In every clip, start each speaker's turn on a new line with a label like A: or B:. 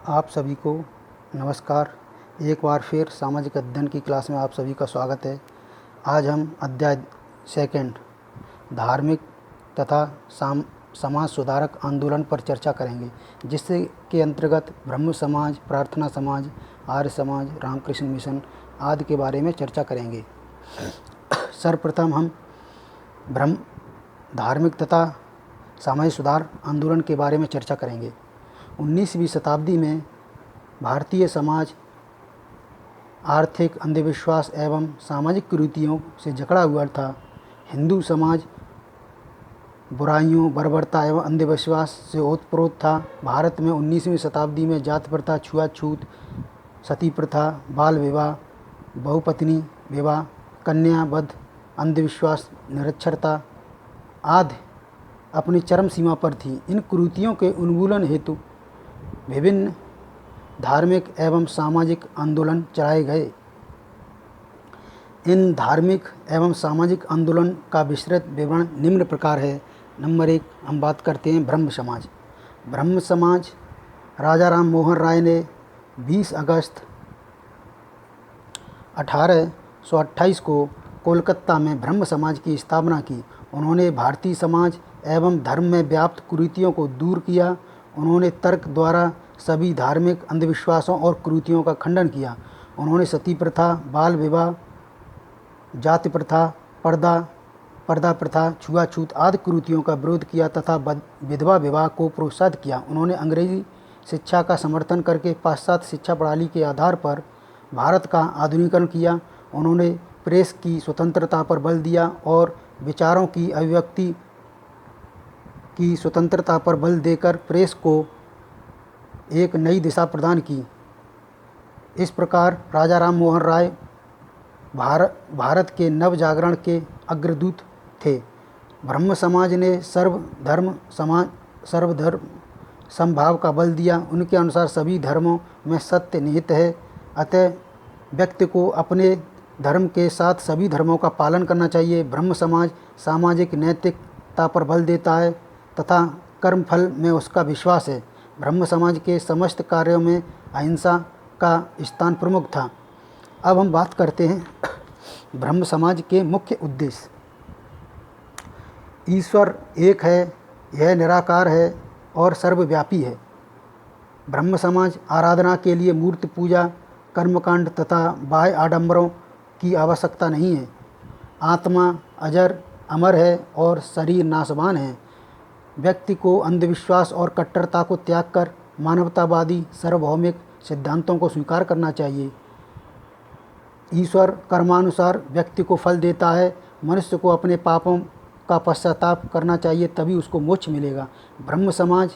A: आप सभी को नमस्कार। एक बार फिर सामाजिक अध्ययन की क्लास में आप सभी का स्वागत है। आज हम अध्याय सेकंड धार्मिक तथा समाज सुधारक आंदोलन पर चर्चा करेंगे, जिससे के अंतर्गत ब्रह्म समाज, प्रार्थना समाज, आर्य समाज, रामकृष्ण मिशन आदि के बारे में चर्चा करेंगे। सर्वप्रथम हम ब्रह्म धार्मिक तथा सामाजिक सुधार आंदोलन के बारे में चर्चा करेंगे। 19वीं शताब्दी में भारतीय समाज आर्थिक अंधविश्वास एवं सामाजिक कुरीतियों से जकड़ा हुआ था। हिंदू समाज बुराइयों, बर्बरता एवं अंधविश्वास से ओतप्रोत था। भारत में 19वीं शताब्दी में जाति प्रथा, छुआछूत, सती प्रथा, बाल विवाह, बहुपत्नी विवाह, कन्या वध, अंधविश्वास, निरक्षरता आदि अपनी चरम सीमा पर थी। इन कुरीतियों के उन्मूलन हेतु विभिन्न धार्मिक एवं सामाजिक आंदोलन चलाए गए। इन धार्मिक एवं सामाजिक आंदोलन का विस्तृत विवरण निम्न प्रकार है। नंबर 1, हम बात करते हैं ब्रह्म समाज। ब्रह्म समाज राजा राम मोहन राय ने 20 अगस्त 1828 को कोलकाता में ब्रह्म समाज की स्थापना की। उन्होंने भारतीय समाज एवं धर्म में व्याप्त कुरीतियों को दूर किया। उन्होंने तर्क द्वारा सभी धार्मिक अंधविश्वासों और कुरीतियों का खंडन किया। उन्होंने सती प्रथा, बाल विवाह, जाति प्रथा, पर्दा प्रथा, छुआछूत आदि कुरीतियों का विरोध किया तथा विधवा विवाह को प्रोत्साहित किया। उन्होंने अंग्रेजी शिक्षा का समर्थन करके पाश्चात्य शिक्षा प्रणाली के आधार पर भारत का आधुनिकीकरण किया। उन्होंने प्रेस की स्वतंत्रता पर बल दिया और विचारों की अभिव्यक्ति की स्वतंत्रता पर बल देकर प्रेस को एक नई दिशा प्रदान की। इस प्रकार राजा राम मोहन राय भारत के नव जागरण के अग्रदूत थे। ब्रह्म समाज ने सर्वधर्म समभाव का बल दिया। उनके अनुसार सभी धर्मों में सत्य निहित है, अतः व्यक्ति को अपने धर्म के साथ सभी धर्मों का पालन करना चाहिए। ब्रह्म समाज सामाजिक नैतिकता पर बल देता है तथा कर्मफल में उसका विश्वास है। ब्रह्म समाज के समस्त कार्यों में अहिंसा का स्थान प्रमुख था। अब हम बात करते हैं ब्रह्म समाज के मुख्य उद्देश्य। ईश्वर एक है, यह निराकार है और सर्वव्यापी है। ब्रह्म समाज आराधना के लिए मूर्ति पूजा, कर्मकांड तथा बाह्य आडंबरों की आवश्यकता नहीं है। आत्मा अजर अमर है और शरीर नाशवान है। व्यक्ति को अंधविश्वास और कट्टरता को त्याग कर मानवतावादी सार्वभौमिक सिद्धांतों को स्वीकार करना चाहिए। ईश्वर कर्मानुसार व्यक्ति को फल देता है। मनुष्य को अपने पापों का पश्चाताप करना चाहिए, तभी उसको मोक्ष मिलेगा। ब्रह्म समाज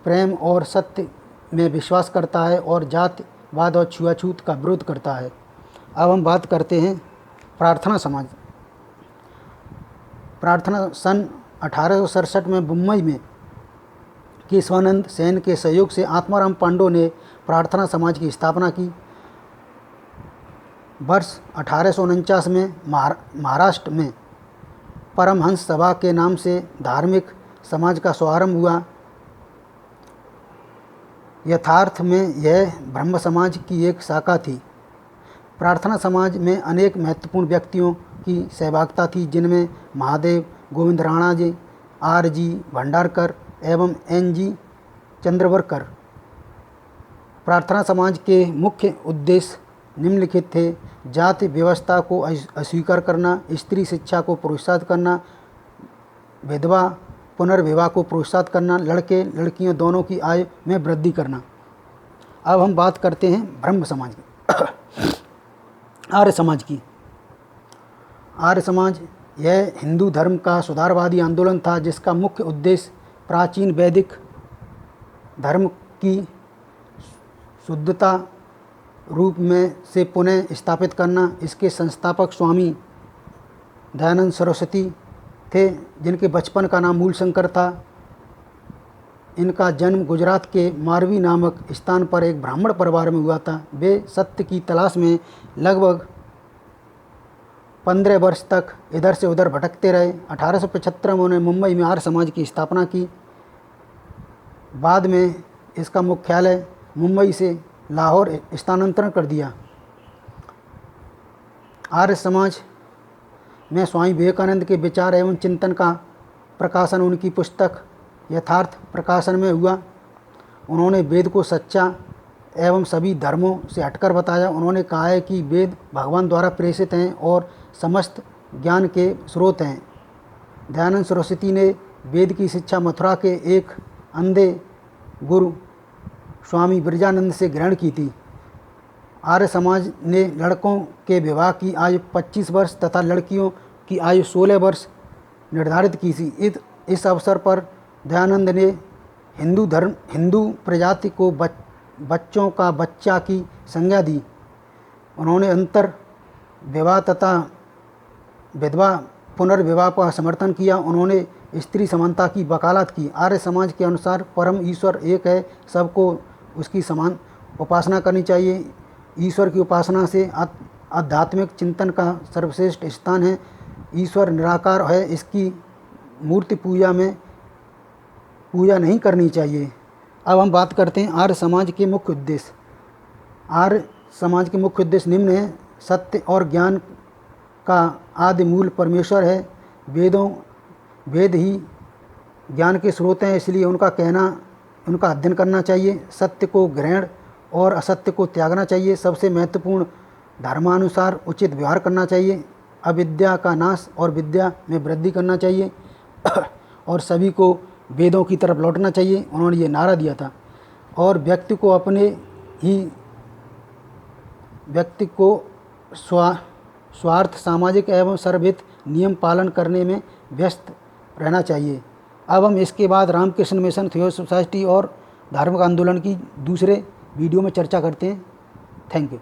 A: प्रेम और सत्य में विश्वास करता है और जातिवाद और छुआछूत का विरोध करता है। अब हम बात करते हैं प्रार्थना समाज। प्रार्थना सन 1867 में मुंबई में केशवानंद सेन के सहयोग से आत्माराम पांडो ने प्रार्थना समाज की स्थापना की। वर्ष 1849 में महाराष्ट्र में परमहंस सभा के नाम से धार्मिक समाज का शुभारंभ हुआ। यथार्थ में यह ब्रह्म समाज की एक शाखा थी। प्रार्थना समाज में अनेक महत्वपूर्ण व्यक्तियों की सहभागिता थी, जिनमें महादेव गोविंद राणा जी, आर जी भंडारकर एवं एन जी चंद्रवरकर। प्रार्थना समाज के मुख्य उद्देश्य निम्नलिखित थे: जाति व्यवस्था को अस्वीकार करना, स्त्री शिक्षा को प्रोत्साहित करना, विधवा पुनर्विवाह को प्रोत्साहित करना, लड़के लड़कियों दोनों की आय में वृद्धि करना। अब हम बात करते हैं ब्रह्म समाज की आर्य समाज की। आर्य समाज यह हिंदू धर्म का सुधारवादी आंदोलन था, जिसका मुख्य उद्देश्य प्राचीन वैदिक धर्म की शुद्धता रूप में से पुनः स्थापित करना। इसके संस्थापक स्वामी दयानंद सरस्वती थे, जिनके बचपन का नाम मूलशंकर था। इनका जन्म गुजरात के मारवी नामक स्थान पर एक ब्राह्मण परिवार में हुआ था। वे सत्य की तलाश में लगभग 15 वर्ष तक इधर से उधर भटकते रहे। 1875 में उन्होंने मुंबई में आर्य समाज की स्थापना की। बाद में इसका मुख्यालय मुंबई से लाहौर स्थानांतरण कर दिया। आर्य समाज में स्वामी विवेकानंद के विचार एवं चिंतन का प्रकाशन उनकी पुस्तक यथार्थ प्रकाशन में हुआ। उन्होंने वेद को सच्चा एवं सभी धर्मों से हटकर बताया। उन्होंने कहा है कि वेद भगवान द्वारा प्रेषित हैं और समस्त ज्ञान के स्रोत हैं। दयानंद सरस्वती ने वेद की शिक्षा मथुरा के एक अंधे गुरु स्वामी ब्रजानंद से ग्रहण की थी। आर्य समाज ने लड़कों के विवाह की आयु 25 वर्ष तथा लड़कियों की आयु 16 वर्ष निर्धारित की थी। इस अवसर पर दयानंद ने हिंदू प्रजाति को बच्चों का बच्चा की संज्ञा दी। उन्होंने अंतर विवाह तथा विधवा पुनर्विवाह का समर्थन किया। उन्होंने स्त्री समानता की वकालत की। आर्य समाज के अनुसार परम ईश्वर एक है, सबको उसकी समान उपासना करनी चाहिए। ईश्वर की उपासना से आध्यात्मिक चिंतन का सर्वश्रेष्ठ स्थान है। ईश्वर निराकार है, इसकी मूर्ति पूजा नहीं करनी चाहिए। अब हम बात करते हैं आर्य समाज के मुख्य उद्देश्य। आर्य समाज के मुख्य उद्देश्य निम्न है। सत्य और ज्ञान का आदि मूल परमेश्वर है। वेद ही ज्ञान के स्रोत हैं, इसलिए उनका अध्ययन करना चाहिए। सत्य को ग्रहण और असत्य को त्यागना चाहिए। सबसे महत्वपूर्ण धर्मानुसार उचित व्यवहार करना चाहिए। अविद्या का नाश और विद्या में वृद्धि करना चाहिए और सभी को वेदों की तरफ लौटना चाहिए। उन्होंने ये नारा दिया था। और व्यक्ति को स्वार्थ, सामाजिक एवं सर्वहित नियम पालन करने में व्यस्त रहना चाहिए। अब हम इसके बाद रामकृष्ण मिशन, थियोसॉफी सोसाइटी और धार्मिक आंदोलन की दूसरे वीडियो में चर्चा करते हैं। Thank you.